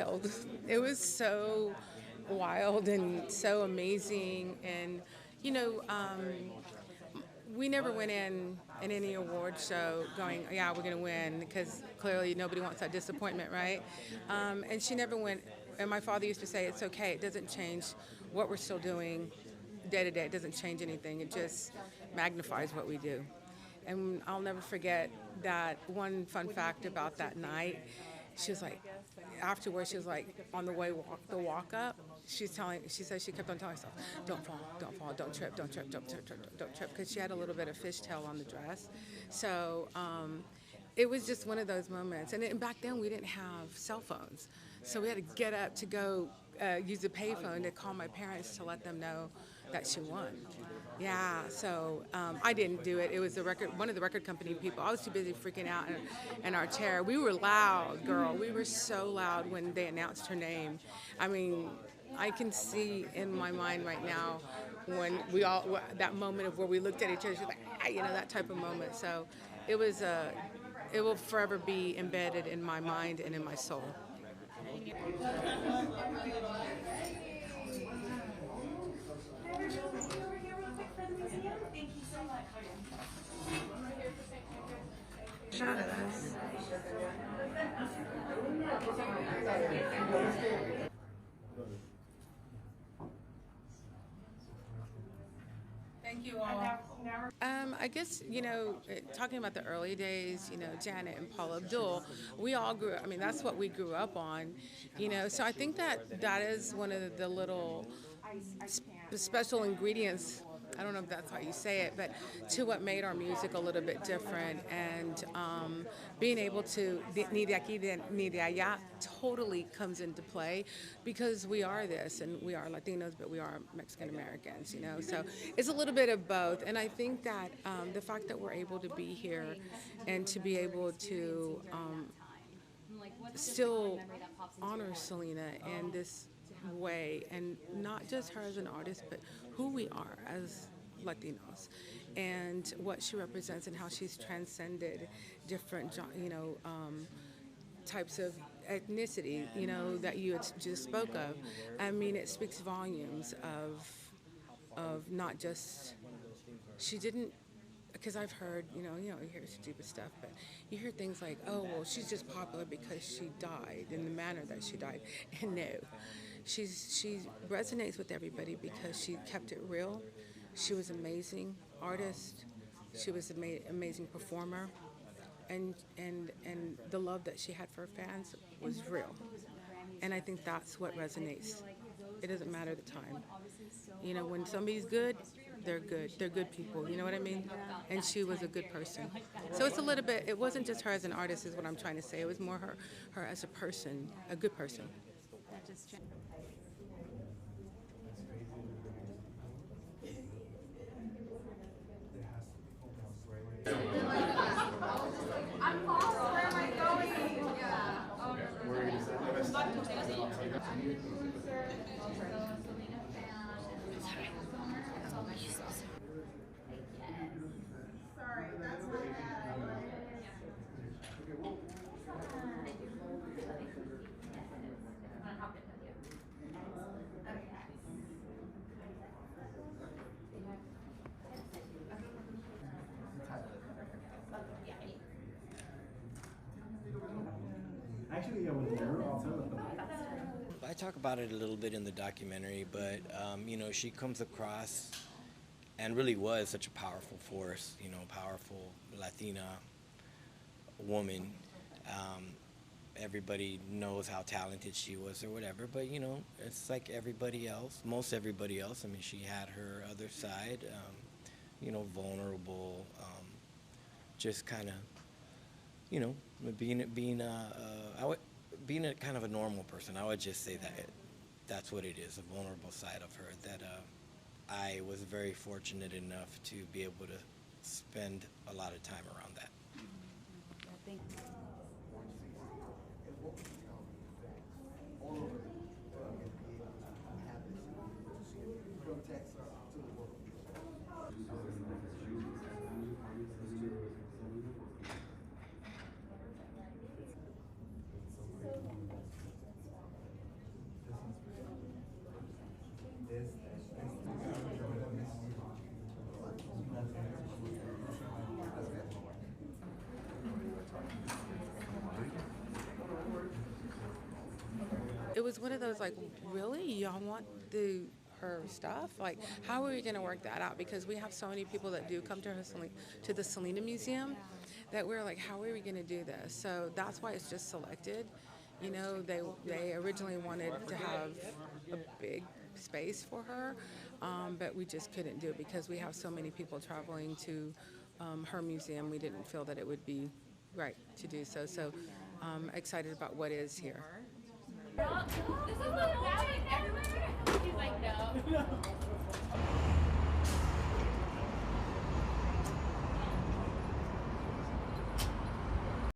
wild. It was so wild and so amazing. And, you know, we never went in any award show going, yeah, we're going to win, because clearly nobody wants that disappointment, right? And she never went, and my father used to say, it's okay, it doesn't change what we're still doing day to day. It doesn't change anything. It just magnifies what we do. And I'll never forget that one fun fact about that night. She was like, afterwards, she was like, on the walk up, she said she kept on telling herself, don't fall, don't trip, don't trip, don't trip, don't trip, because she had a little bit of fishtail on the dress. So it was just one of those moments. And back then, we didn't have cell phones. So we had to get up to go use the payphone to call my parents to let them know that she won. Yeah, so I didn't do it. It was one of the record company people. I was too busy freaking out in our chair. We were loud, girl. We were so loud when they announced her name. I mean, I can see in my mind right now when that moment of where we looked at each other, she's like, ah, that type of moment. So it will forever be embedded in my mind and in my soul. Shot at us. Thank you all. I guess, talking about the early days, Janet and Paula Abdul, we all I mean, that's what we grew up on, so I think that is one of the little special ingredients. I don't know if that's how you say it, but to what made our music a little bit different. And being able to, ni de aquí ni de allá totally comes into play, because we are this, and we are Latinos, but we are Mexican Americans, So it's a little bit of both. And I think that the fact that we're able to be here and to be able to still honor Selena in this way, and not just her as an artist, but who we are as Latinos, and what she represents, and how she's transcended different, types of ethnicity, that you just spoke of. I mean, it speaks volumes of not just, she didn't, because I've heard, you hear stupid stuff, but you hear things like, oh, well, she's just popular because she died in the manner that she died. And no, she resonates with everybody because she kept it real. She was an amazing artist. She was an amazing performer. And the love that she had for her fans was real. And I think that's what resonates. It doesn't matter the time. When somebody's good, they're good. They're good people. You know what I mean? And she was a good person. So it's a little bit, it wasn't just her as an artist is what I'm trying to say. It was more her as a person, a good person. I'm lost. Where am I going? Yeah. Sorry, that's my bad. Actually, I was there. I'll tell them. I talk about it a little bit in the documentary, but she comes across and really was such a powerful force, powerful Latina woman. Everybody knows how talented she was or whatever, but it's like everybody else, most everybody else. I mean, she had her other side, vulnerable, just kind of, being a kind of a normal person. I would just say that that's what it is, a vulnerable side of her that I was very fortunate enough to be able to spend a lot of time around that. Thank you. was one of those like, really, y'all want her stuff? Like, how are we going to work that out? Because we have so many people that do come to to the Selena Museum that we're like, how are we going to do this? So that's why it's just selected. You know, they originally wanted to have a big space for her, but we just couldn't do it because we have so many people traveling to her museum. We didn't feel that it would be right to do so. So excited about what is here. This is the everywhere. He's like, no.